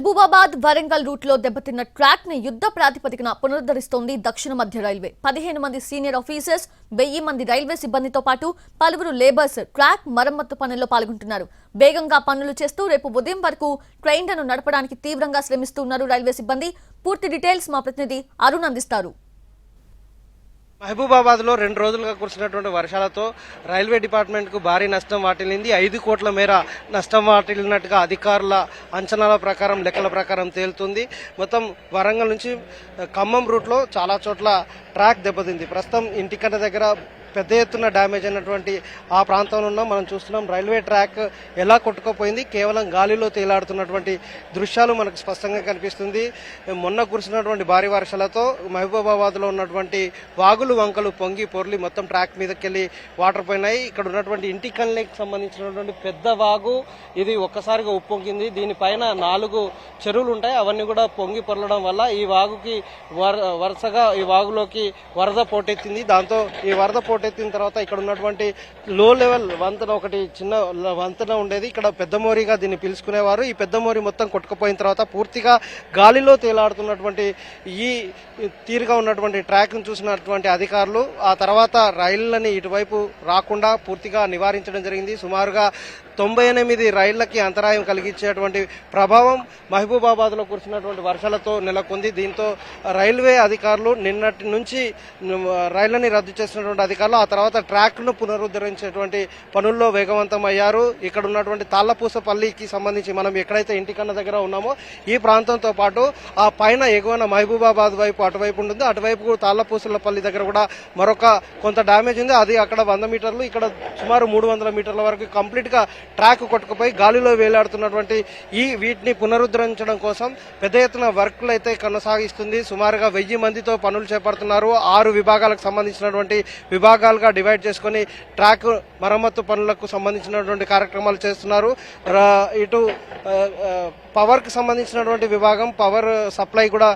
Mahabubabad Warangal route లో దెబ్బతిన్న track ని యుద్ధ ప్రాతిపదికన పునరుద్ధరిస్తోంది దక్షిణ మధ్య రైల్వే. 15 మంది సీనియర్ ఆఫీసర్స్, 1000 మంది రైల్వే సిబ్బందితో పాటు పలువురు లేబర్స్ ట్రాక్ మరమ్మత్తు పనుల్లో పాల్గొంటున్నారు. వేగంగా పనులు చేస్తూ రేపు ఉదయం వరకు ట్రైన్లను నడపడానికి తీవ్రంగా శ్రమిస్తున్నారు రైల్వే సిబ్బంది. పూర్తి డీటెయిల్స్ మా ప్రతినిధి అరుణ్ అందిస్తారు. మహబూబాబాద్ లో 2 రోజులుగా కురిసినటువంటి వర్షాలతో రైల్వే డిపార్ట్మెంట్ కు భారీ నష్టం వాటిల్లింది. 5 కోట్ల మేర నష్టం వాటిల్లినట్టుగా అధికారుల అంచనాల ప్రకారం, లెక్కల ప్రకారం తేలుతుంది. మొత్తం వరంగల్ నుంచి ఖమ్మం రూట్ లో చాలా చోట్ల ట్రాక్ దెబ్బతింది. ప్రస్తుతం ఇంటికన్న దగ్గర పెద్ద ఎత్తున డ్యామేజ్ అయినటువంటి ఆ ప్రాంతంలో ఉన్నాం. మనం చూస్తున్నాం రైల్వే ట్రాక్ ఎలా కొట్టుకుపోయింది. కేవలం గాలిలో తేలాడుతున్నటువంటి దృశ్యాలు మనకు స్పష్టంగా కనిపిస్తుంది. మొన్న కురిసినటువంటి భారీ వర్షాలతో మహబూబాబాద్ లో ఉన్నటువంటి వాగులు, వంకలు పొంగి పొర్లి మొత్తం ట్రాక్ మీదకి వెళ్ళి వాటర్ పోయినాయి. ఇక్కడ ఉన్నటువంటి ఇంటికల్లికి సంబంధించినటువంటి పెద్ద వాగు ఇది ఒక్కసారిగా ఉప్పొంగింది. దీనిపైన 4 చెరువులు ఉంటాయి. అవన్నీ కూడా పొంగి పొరలడం వల్ల ఈ వాగుకి వరుసగా ఈ వాగులోకి వరద పోటెత్తింది. దాంతో ఈ వరద ఎత్తిన తర్వాత ఇక్కడ ఉన్నటువంటి లో లెవెల్ వంతెన, ఒకటి చిన్న వంతెన ఉండేది. ఇక్కడ పెద్ద మోరిగా దీన్ని పిలుచుకునేవారు. ఈ పెద్ద మోరి మొత్తం కొట్టుకుపోయిన తర్వాత పూర్తిగా గాలిలో తేలాడుతున్నటువంటి ఈ తీరుగా ఉన్నటువంటి ట్రాక్ ను చూసినటువంటి అధికారులు ఆ తర్వాత రైళ్లని ఇటువైపు రాకుండా పూర్తిగా నివారించడం జరిగింది. సుమారుగా 98 రైళ్లకి అంతరాయం కలిగించేటువంటి ప్రభావం మహబూబాబాద్ లో కురిసినటువంటి వర్షాలతో నెలకొంది. దీంతో రైల్వే అధికారులు నిన్నటి నుంచి రైళ్లని రద్దు చేసినటువంటి అధికారులు ఆ తర్వాత ట్రాక్ ను పునరుద్ధరించేటువంటి పనుల్లో వేగవంతం అయ్యారు. ఇక్కడ ఉన్నటువంటి తాళ్లపూసపల్లికి సంబంధించి మనం ఎక్కడైతే ఇంటికన్న దగ్గర ఉన్నామో ఈ ప్రాంతంతో పాటు ఆ పైన ఎగువన మహబూబాబాద్ వైపు అటువైపు ఉంటుంది. అటువైపు తాళ్లపూసలపల్లి దగ్గర కూడా మరొక కొంత డ్యామేజ్ ఉంది. అది అక్కడ 100 మీటర్లు, ఇక్కడ సుమారు 300 మీటర్ల వరకు కంప్లీట్ గా ట్రాక్ కొట్టుకుపోయి గాలిలో వేలాడుతున్నటువంటి వీటిని పునరుద్ధరించడం కోసం పెద్ద ఎత్తున వర్క్లు అయితే కొనసాగిస్తుంది. సుమారుగా 1000 మందితో పనులు చేపడుతున్నారు. 6 విభాగాలకు సంబంధించినటువంటి విభాగాలుగా డివైడ్ చేసుకుని ట్రాక్ మరమ్మతు పనులకు సంబంధించినటువంటి కార్యక్రమాలు చేస్తున్నారు. ఇటు పవర్ కి సంబంధించినటువంటి విభాగం, పవర్ సప్లై కూడా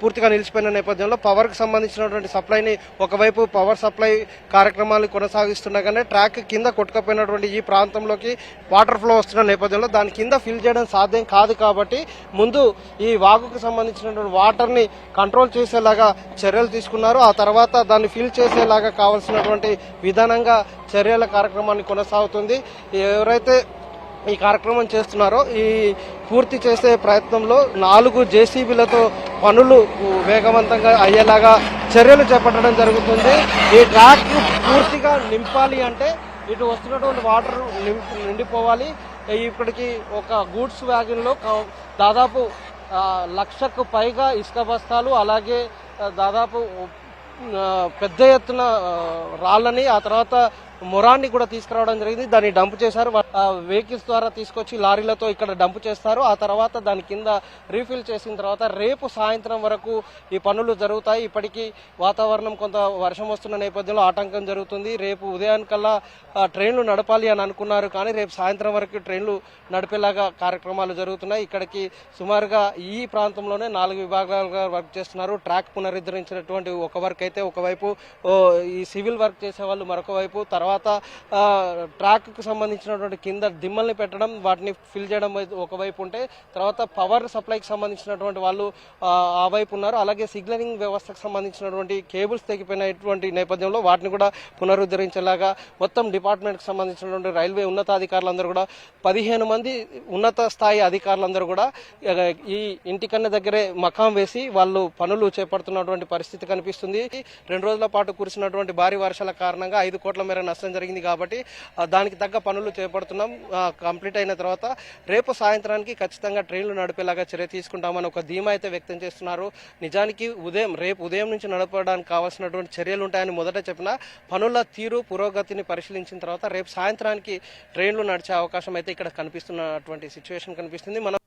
పూర్తిగా నిలిచిపోయిన నేపథ్యంలో పవర్ కి సంబంధించినటువంటి సప్లైని ఒకవైపు పవర్ సప్లై కార్యక్రమాలు కొనసాగిస్తుండగానే ట్రాక్ కింద కొట్టుకుపోయినటువంటి ఈ ప్రాంతంలోకి వాటర్ ఫ్లో వస్తున్న నేపథ్యంలో దాని కింద ఫిల్ చేయడం సాధ్యం కాదు. కాబట్టి ముందు ఈ వాగుకు సంబంధించినటువంటి వాటర్ ని కంట్రోల్ చేసేలాగా చర్యలు తీసుకున్నారు. ఆ తర్వాత దాన్ని ఫిల్ చేసేలాగా కావాల్సినటువంటి విధానంగా చర్యల కార్యక్రమాన్ని కొనసాగుతుంది. ఎవరైతే ఈ కార్యక్రమం చేస్తున్నారో ఈ పూర్తి చేసే ప్రయత్నంలో 4 జేసీబీలతో పనులు వేగవంతంగా అయ్యేలాగా చర్యలు చేపట్టడం జరుగుతుంది. ఈ ట్రాక్ పూర్తిగా నింపాలి అంటే ఇటు వస్తున్నటువంటి వాటర్ నిండిపోవాలి. ఇప్పటికి ఒక గూడ్స్ వ్యాగన్ లో దాదాపు 1,00,000కు పైగా ఇసుక బస్తాలు, అలాగే దాదాపు పెద్ద ఎత్తున రాళ్ళని, ఆ తర్వాత మొరాన్ని కూడా తీసుకురావడం జరిగింది. దాన్ని డంప్ చేశారు. వెహికల్స్ ద్వారా తీసుకొచ్చి లారీలతో ఇక్కడ డంప్ చేస్తారు. ఆ తర్వాత దాని కింద రీఫిల్ చేసిన తర్వాత రేపు సాయంత్రం వరకు ఈ పనులు జరుగుతాయి. ఇప్పటికీ వాతావరణం కొంత వర్షం వస్తున్న నేపథ్యంలో ఆటంకం జరుగుతుంది. రేపు ఉదయానికల్లా ట్రైన్లు నడపాలి అని అనుకున్నారు, కానీ రేపు సాయంత్రం వరకు ట్రైన్లు నడిపేలాగా కార్యక్రమాలు జరుగుతున్నాయి. ఇక్కడికి సుమారుగా ఈ ప్రాంతంలోనే 4 విభాగాలుగా వర్క్ చేస్తున్నారు. ట్రాక్ పునరుద్ధరించినటువంటి ఒక వర్క్ అయితే ఒకవైపు, ఈ సివిల్ వర్క్ చేసే వాళ్ళు మరొక వైపు, తర్వాత ట్రాక్ కు సంబంధించినటువంటి కింద దిమ్మల్ని పెట్టడం, వాటిని ఫిల్ చేయడం ఒకవైపు ఉంటే, తర్వాత పవర్ సప్లైకి సంబంధించినటువంటి వాళ్ళు ఆ వైపు ఉన్నారు. అలాగే సిగ్నలింగ్ వ్యవస్థకు సంబంధించినటువంటి కేబుల్స్ తెగిపోయినటువంటి నేపథ్యంలో వాటిని కూడా పునరుద్ధరించేలాగా మొత్తం డిపార్ట్మెంట్ కి సంబంధించినటువంటి రైల్వే ఉన్నతాధికారులందరూ కూడా 15 మంది ఉన్నత స్థాయి అధికారులందరూ కూడా ఈ ఇంటికన్న దగ్గరే మకాం వేసి వాళ్ళు పనులు చేపడుతున్నటువంటి పరిస్థితి కనిపిస్తుంది. 2 రోజుల పాటు కురిసినటువంటి భారీ వర్షాల కారణంగా 5 కోట్ల మేర నష్టం జరిగింది. కాబట్టి దానికి తగ్గ పనులు చేపడుతున్నాం. కంప్లీట్ అయిన తర్వాత రేపు సాయంత్రానికి ఖచ్చితంగా ట్రైన్లు నడిపేలాగా చర్య తీసుకుంటామని ఒక ధీమా అయితే వ్యక్తం చేస్తున్నారు. నిజానికి రేపు ఉదయం నుంచి నడపడానికి కావాల్సినటువంటి చర్యలు ఉంటాయని మొదట చెప్పిన పనుల తీరు, పురోగతిని పరిశీలించిన తర్వాత రేపు సాయంత్రానికి ట్రైన్లు నడిచే అవకాశం అయితే ఇక్కడ కనిపిస్తున్నటువంటి సిచ్యువేషన్ కనిపిస్తుంది. మనం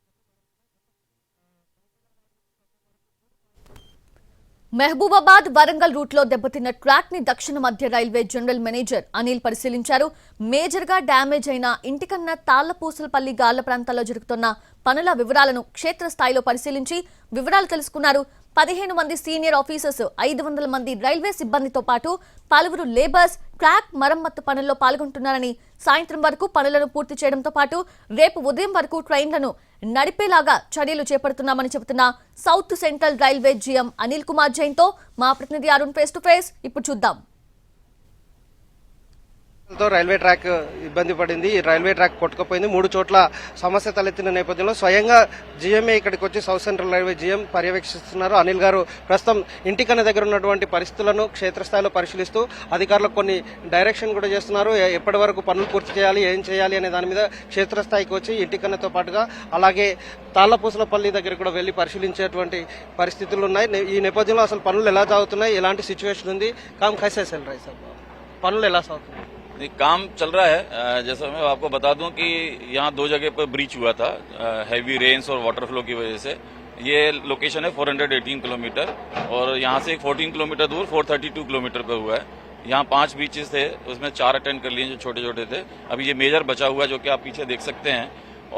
మహబూబాబాద్ వరంగల్ రూట్ లో దెబ్బతిన్న ట్రాక్ ని దక్షిణ మధ్య రైల్వే జనరల్ మేనేజర్ అనిల్ పరిశీలించారు. మేజర్ గా డ్యామేజ్ అయిన ఇంటికన్నా తాళ్లపూసలపల్లి గాళ్ల ప్రాంతాల్లో జరుగుతున్న పనుల వివరాలను క్షేత్రస్థాయిలో పరిశీలించి వివరాలు తెలుసుకున్నారు. 15 మంది సీనియర్ ఆఫీసర్స్, 500 మంది రైల్వే సిబ్బందితో పాటు పలువురు లేబర్స్ ట్రాక్ మరమ్మత్తు పనుల్లో పాల్గొంటున్నారని, సాయంత్రం వరకు పనులను పూర్తి చేయడంతో పాటు రేపు ఉదయం వరకు ట్రైన్లను నడిపేలాగా చర్యలు చేపడుతున్నామని చెబుతున్న south Central Railway GM Anil Kumar Jain తో మా ప్రతినిధి అరుణ్ ఫేస్ టు ఫేస్. ఇప్పుడు చూద్దాం. రైల్వే ట్రాక్ ఇబ్బంది పడింది. రైల్వే ట్రాక్ కొట్టుకుపోయింది. 3 చోట్ల సమస్య తలెత్తిన నేపథ్యంలో స్వయంగా జీఎంఏ ఇక్కడికి వచ్చి సౌత్ సెంట్రల్ రైల్వే జీఎం పర్యవేక్షిస్తున్నారు. అనిల్ గారు ప్రస్తుతం ఇంటికన్న దగ్గర ఉన్నటువంటి పరిస్థితులను క్షేత్రస్థాయిలో పరిశీలిస్తూ అధికారులకు కొన్ని డైరెక్షన్ కూడా చేస్తున్నారు. ఎప్పటి వరకు పనులు పూర్తి చేయాలి, ఏం చేయాలి అనే దాని మీద క్షేత్రస్థాయికి వచ్చి ఇంటికన్నతో పాటుగా అలాగే తాళ్లపూసలపల్లి దగ్గర కూడా వెళ్లి పరిశీలించేటువంటి పరిస్థితులు ఉన్నాయి. ఈ నేపథ్యంలో అసలు పనులు ఎలా సాగుతున్నాయి, ఎలాంటి సిచ్యువేషన్ ఉంది, కామ్ కైసే చల్ రహా హై సార్, పనులు ఎలా సాగుతున్నాయి? काम चल रहा है। जैसा मैं आपको बता दूं कि यहाँ 2 जगह पर ब्रीच हुआ था हैवी रेन्स और वाटर फ्लो की वजह से। ये लोकेशन है 418 किलोमीटर और यहाँ से 14 किलोमीटर दूर 432 किलोमीटर पर हुआ है। यहाँ 5 बीचेस थे, उसमें 4 अटेंड कर लिए जो छोटे छोटे थे। अभी ये मेजर बचा हुआ है जो कि आप पीछे देख सकते हैं।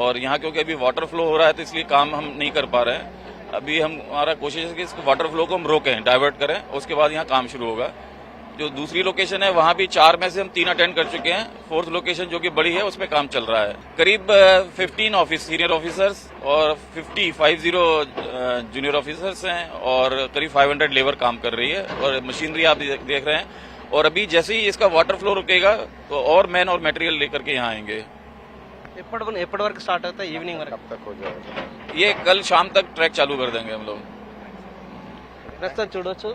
और यहाँ क्योंकि अभी वाटर फ्लो हो रहा है तो इसलिए काम हम नहीं कर पा रहे हैं। अभी हमारा कोशिश है कि इस वाटर फ्लो को हम रोकें, डाइवर्ट करें, उसके बाद यहाँ काम शुरू होगा। जो दूसरी लोकेशन है वहां भी 4 में से हम 3 अटेंड कर चुके हैं। 4th लोकेशन जो कि बड़ी है उसमें काम चल रहा है। करीब 15 सीनियर ऑफिसर्स और 50 जूनियर ऑफिसर्स हैं और करीब 500 लेबर काम कर रही है और मशीनरी आप देख रहे हैं। और अभी जैसे ही इसका वाटर फ्लो रुकेगा तो और मैन और मटेरियल लेकर के यहाँ आएंगे। ఎప్పటి వరకు స్టార్ట్ అవుతాయి? ఈవినింగ్ వరకు कब तक हो जाएगा? ये कल शाम तक ट्रैक चालू कर देंगे हम लोग। ప్రస్తుతం చూడొచ్చు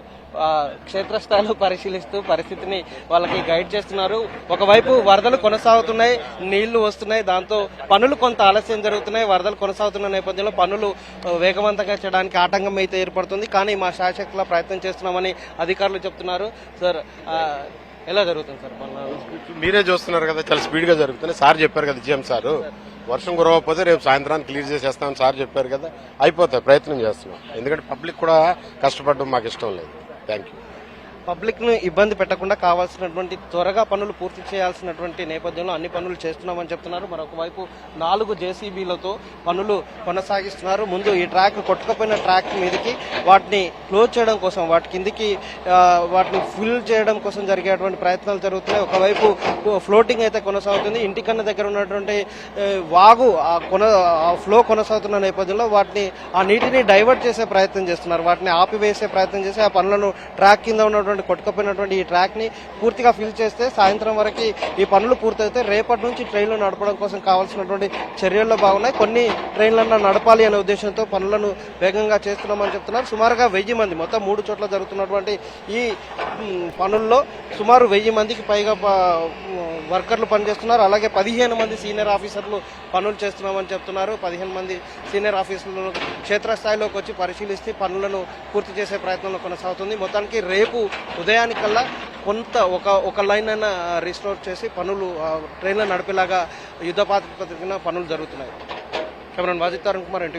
క్షేత్రస్థాయిలో పరిశీలిస్తూ పరిస్థితిని వాళ్ళకి గైడ్ చేస్తున్నారు. ఒకవైపు వరదలు కొనసాగుతున్నాయి, నీళ్లు వస్తున్నాయి, దాంతో పనులు కొంత ఆలస్యం జరుగుతున్నాయి. వరదలు కొనసాగుతున్న నేపథ్యంలో పనులు వేగవంతంగా చేయడానికి ఆటంకం అయితే ఏర్పడుతుంది. కానీ మా శాయశక్తిలో ప్రయత్నం చేస్తున్నామని అధికారులు చెప్తున్నారు. సార్ ఎలా జరుగుతుంది సార్ పనులు? మీరే చూస్తున్నారు కదా, చాలా స్పీడ్ గా జరుగుతున్నాయి. సార్ చెప్పారు కదా జీఎం సార్, వర్షం కురవకపోతే రేపు సాయంత్రానికి క్లియర్ చేసేస్తామని సార్ చెప్పారు కదా, అయిపోతాయి. ప్రయత్నం చేస్తున్నాం. ఎందుకంటే పబ్లిక్ కూడా కష్టపడడం మాకు ఇష్టం లేదు. Thank you. పబ్లిక్ ను ఇబ్బంది పెట్టకుండా కావాల్సినటువంటి త్వరగా పనులు పూర్తి చేయాల్సినటువంటి నేపథ్యంలో అన్ని పనులు చేస్తున్నామని చెప్తున్నారు. మరొక వైపు 4 జేసీబీలతో పనులు కొనసాగిస్తున్నారు. ముందు ఈ ట్రాక్ కొట్టుకుపోయిన ట్రాక్ మీదకి వాటిని క్లోజ్ చేయడం కోసం, వాటి కిందికి వాటిని ఫిల్ చేయడం కోసం జరిగేటువంటి ప్రయత్నాలు జరుగుతున్నాయి. ఒకవైపు ఫ్లోటింగ్ అయితే కొనసాగుతుంది. ఇంటికన్నా దగ్గర ఉన్నటువంటి వాగు ఆ ఫ్లో కొనసాగుతున్న నేపథ్యంలో వాటిని ఆ నీటిని డైవర్ట్ చేసే ప్రయత్నం చేస్తున్నారు. వాటిని ఆపివేసే ప్రయత్నం చేసి ఆ పనులను ట్రాక్ కింద ఉన్నటువంటి కొట్టుకుపోయినటువంటి ఈ ట్రాక్ ని పూర్తిగా ఫిల్ చేస్తే సాయంత్రం వరకు ఈ పనులు పూర్తయితే రేపటి నుంచి ట్రైన్లు నడపడం కోసం కావాల్సినటువంటి చర్యల్లో బాగున్నాయి. కొన్ని ట్రైన్లను నడపాలి అనే ఉద్దేశంతో పనులను వేగంగా చేస్తున్నామని చెప్తున్నారు. సుమారుగా 1000 మంది, మొత్తం 3 చోట్ల జరుగుతున్నటువంటి ఈ పనుల్లో సుమారు 1000 మందికి పైగా వర్కర్లు పనిచేస్తున్నారు. అలాగే 15 మంది సీనియర్ ఆఫీసర్లు పనులు చేస్తున్నామని చెప్తున్నారు. 15 మంది సీనియర్ ఆఫీసర్లు క్షేత్రస్థాయిలోకి వచ్చి పరిశీలిస్తే పనులను పూర్తి చేసే ప్రయత్నంలో కొనసాగుతుంది. మొత్తానికి రేపు ఉదయానికల్లా కొంత ఒక లైన్ అయినా రిస్టోర్ చేసి పనులు ట్రైన్లో నడిపేలాగా యుద్ధ ప్రాతిపదికన పనులు జరుగుతున్నాయి. Cameraman Wajid, Arun Kumar, NTV.